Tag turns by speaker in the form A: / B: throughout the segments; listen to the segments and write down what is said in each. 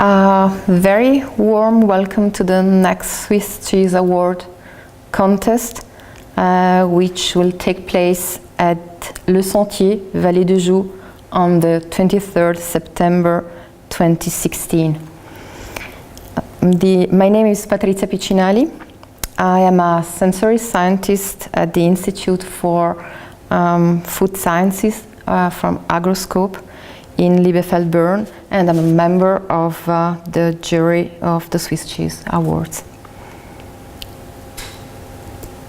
A: A very warm welcome to the next Swiss Cheese Award contest, which will take place at Le Sentier, Vallée de Joux, on the 23rd September 2016. My name is Patrizia Piccinali. I am a sensory scientist at the Institute for Food Sciences from Agroscope in Liebefeld-Bern, and I'm a member of the jury of the Swiss Cheese Awards.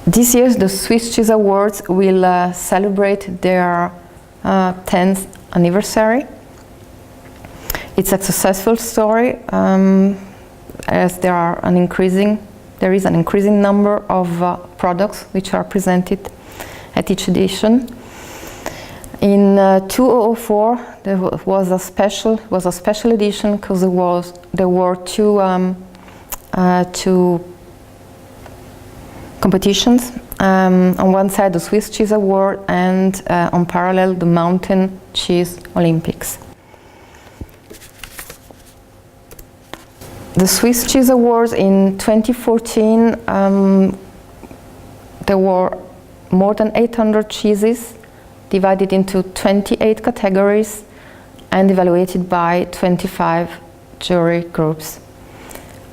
A: This year the Swiss Cheese Awards will celebrate their 10th anniversary. It's a successful story as there is an increasing number of products which are presented at each edition. In 2004 there was a special edition because there were two competitions. On one side the Swiss Cheese Award, and on parallel the Mountain Cheese Olympics. The Swiss Cheese Awards in 2014, there were more than 800 cheeses divided into 28 categories and evaluated by 25 jury groups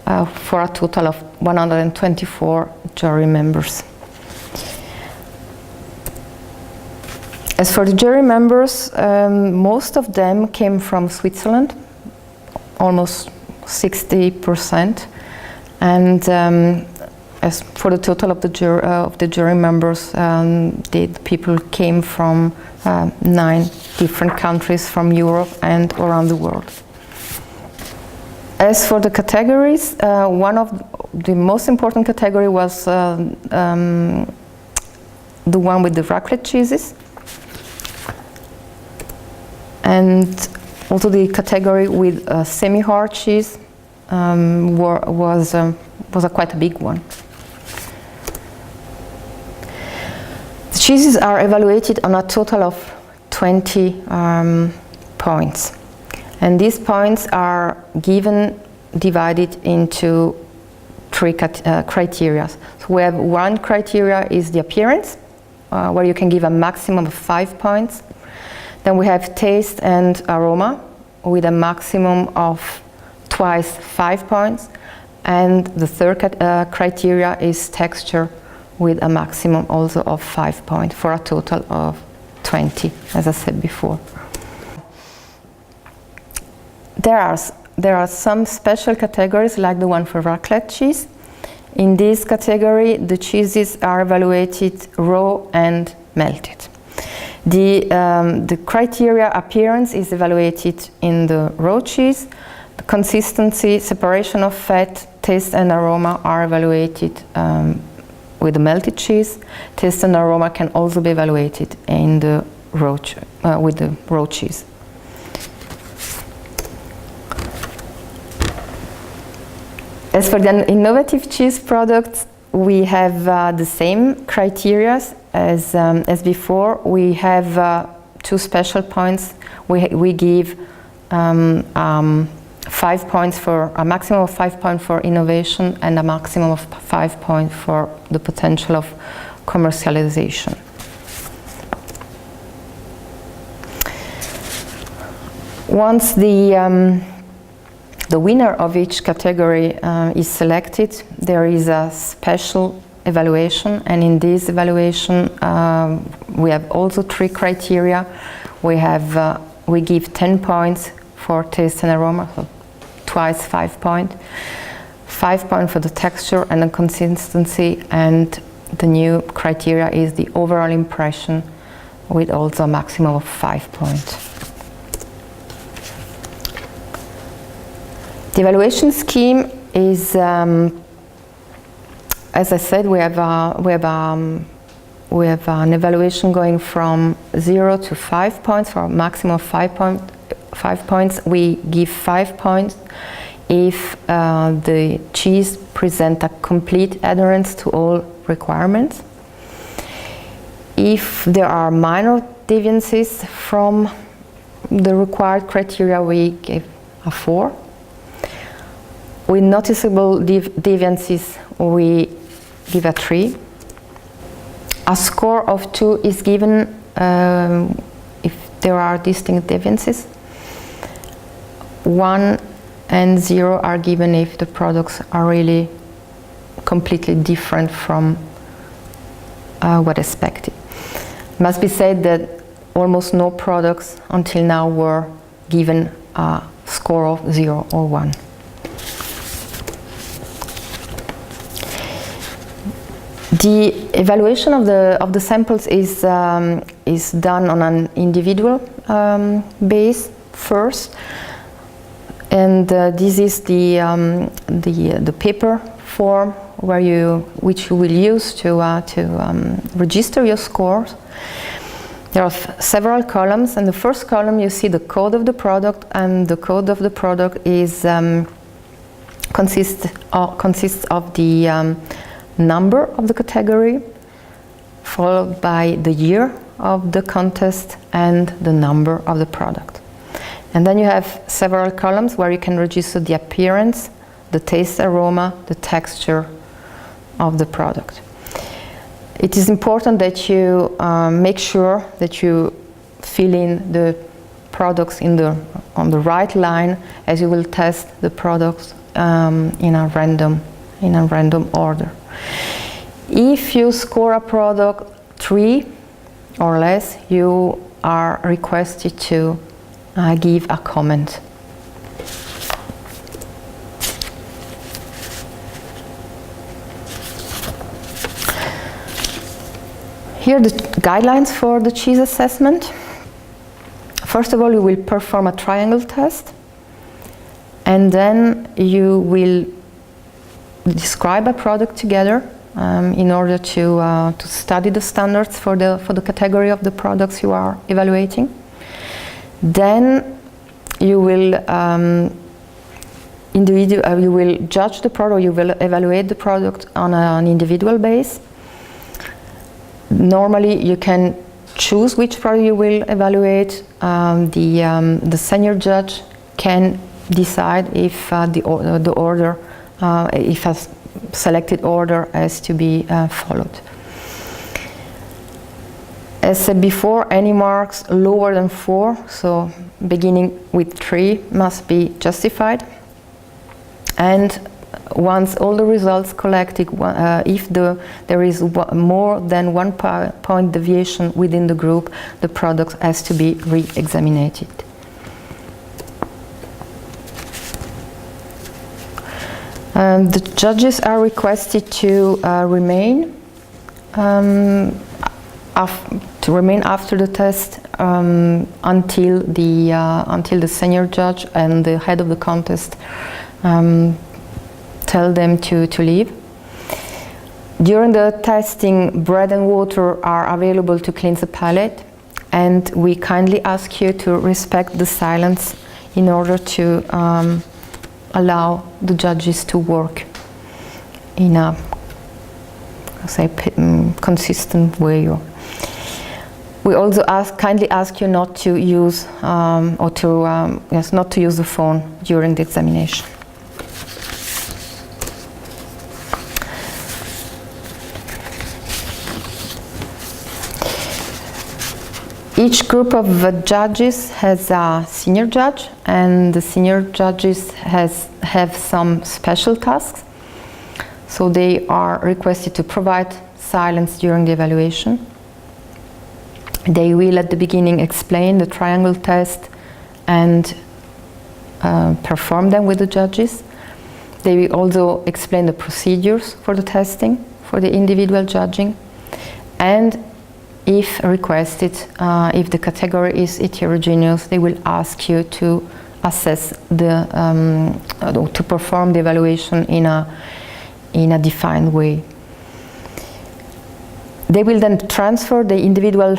A: for a total of 124 jury members. As for the jury members, most of them came from Switzerland, almost 60%, and as for the total of the jury members, the people came from 9 different countries from Europe and around the world. As for the categories, one of the most important category was the one with the raclette cheeses, and also the category with semi-hard cheese was quite a big one. The cheeses are evaluated on a total of 20 points, and these points are divided into 3 criteria. So we have one criteria is the appearance, where you can give a maximum of 5 points. Then we have taste and aroma with a maximum of twice 5 points, and the third criteria is texture with a maximum also of 5 points for a total of 20, as I said before. There are some special categories like the one for raclette cheese. In this category the cheeses are evaluated raw and melted. The criteria appearance is evaluated in the raw cheese. The consistency, separation of fat, taste and aroma are evaluated with the melted cheese. Taste and aroma can also be evaluated in the with the raw cheese. As for the innovative cheese products, we have the same criteria as before. We have 2 special points. We give 5 points for a maximum of 5 points for innovation and a maximum of 5 points for the potential of commercialization. Once the winner of each category is selected, there is a special evaluation, and in this evaluation we have also 3 criteria. We give 10 points for taste and aroma, so twice 5 points, 5 points for the texture and the consistency, and the new criteria is the overall impression with also a maximum of 5 points. The evaluation scheme is, as I said, we have an evaluation going from 0 to 5 points for a maximum of 5 points. We give 5 points if the cheese presents a complete adherence to all requirements. If there are minor deviances from the required criteria, we give a 4. With noticeable deviances, we give a 3. A score of 2 is given if there are distinct deviances. 1 and 0 are given if the products are really completely different from what expected. Must be said that almost no products until now were given a score of 0 or 1. The evaluation of the samples is done on an individual base first, and this is the paper form which you will use to register your scores. There are several columns, and the first column you see the code of the product, and the code of the product is consists of the number of the category, followed by the year of the contest and the number of the product. And then you have several columns where you can register the appearance, the taste, aroma, the texture of the product. It is important that you make sure that you fill in the products on the right line, as you will test the products in a random order. If you score a product 3 or less, you are requested to give a comment. Here are the guidelines for the cheese assessment. First of all, you will perform a triangle test, and then you will describe a product together in order to study the standards for the category of the products you are evaluating. Then you will you will judge the product, you will evaluate the product on an individual base. Normally you can choose which product you will evaluate. The senior judge can decide if the order, if a selected order has to be followed. As said before, any marks lower than 4, so beginning with 3, must be justified. And once all the results collected, if there is more than 1 point deviation within the group, the product has to be re-examined. The judges are requested to remain after the test until the senior judge and the head of the contest tell them to leave. During the testing, bread and water are available to cleanse the palate, and we kindly ask you to respect the silence in order to allow the judges to work in a consistent way. We also kindly ask you not to use not to use the phone during the examination. Each group of judges has a senior judge, and the senior judges have some special tasks. So they are requested to provide silence during the evaluation. They will at the beginning explain the triangle test and perform them with the judges. They will also explain the procedures for the testing, for the individual judging, and if requested, if the category is heterogeneous, they will ask you to assess to perform the evaluation in a defined way. They will then transfer the individual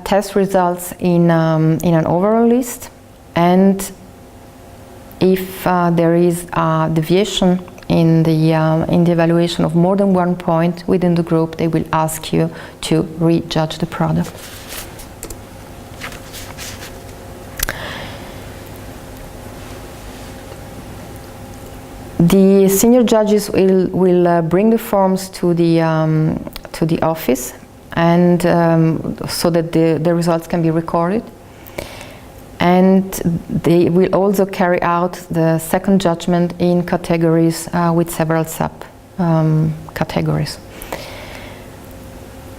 A: test results in an overall list, and if there is a deviation in the evaluation of more than 1 point within the group, they will ask you to re-judge the product. The senior judges will bring the forms to the office, and so that the results can be recorded. And they will also carry out the second judgment in categories with several sub-categories.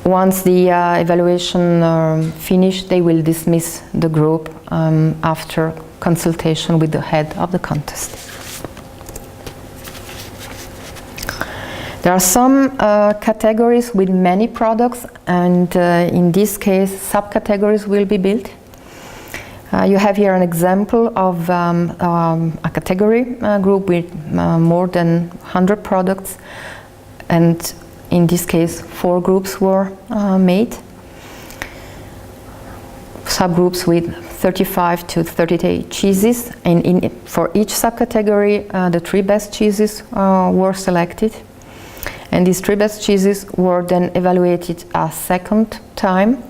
A: Once the evaluation finished, they will dismiss the group after consultation with the head of the contest. There are some categories with many products, and in this case, subcategories will be built. You have here an example of a category group with more than 100 products, and in this case 4 groups were made. Subgroups with 35 to 38 cheeses, and for each subcategory the 3 best cheeses were selected, and these 3 best cheeses were then evaluated a second time.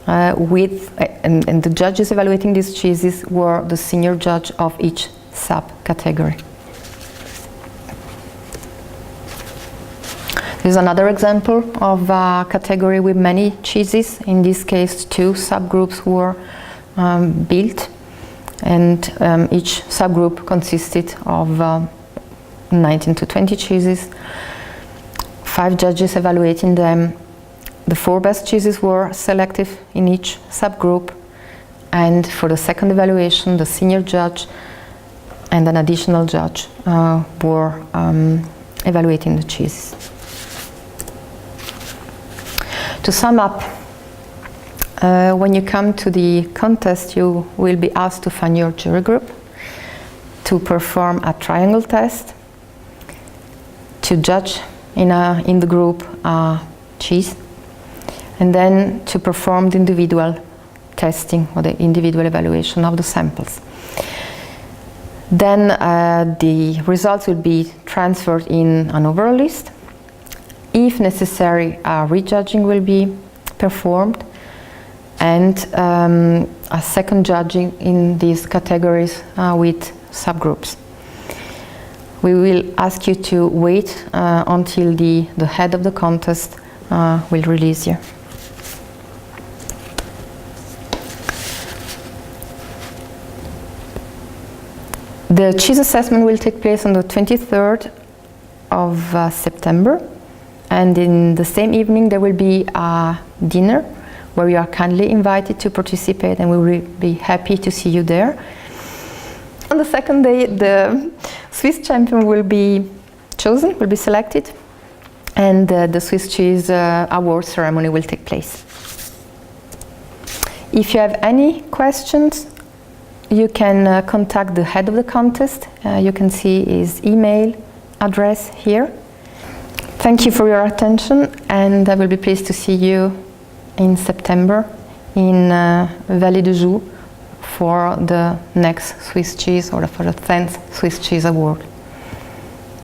A: And the judges evaluating these cheeses were the senior judge of each subcategory. Here's another example of a category with many cheeses. In this case, 2 subgroups were built, and each subgroup consisted of 19 to 20 cheeses. 5 judges evaluating them. The 4 best cheeses were selected in each subgroup, and for the second evaluation, the senior judge and an additional judge were evaluating the cheeses. To sum up, when you come to the contest, you will be asked to find your jury group, to perform a triangle test, to judge in the group cheese, and then to perform the individual testing or the individual evaluation of the samples. Then the results will be transferred in an overall list. If necessary, a rejudging will be performed, and a second judging in these categories with subgroups. We will ask you to wait until the head of the contest will release you. The cheese assessment will take place on the 23rd of September, and in the same evening there will be a dinner where you are kindly invited to participate, and we will be happy to see you there. On the second day, the Swiss champion will be chosen, will be selected, and the Swiss Cheese Award ceremony will take place. If you have any questions, you can contact the head of the contest. You can see his email address here. Thank you for your attention, and I will be pleased to see you in September in Vallée de Joux for the next Swiss Cheese, or for the 10th Swiss Cheese Award.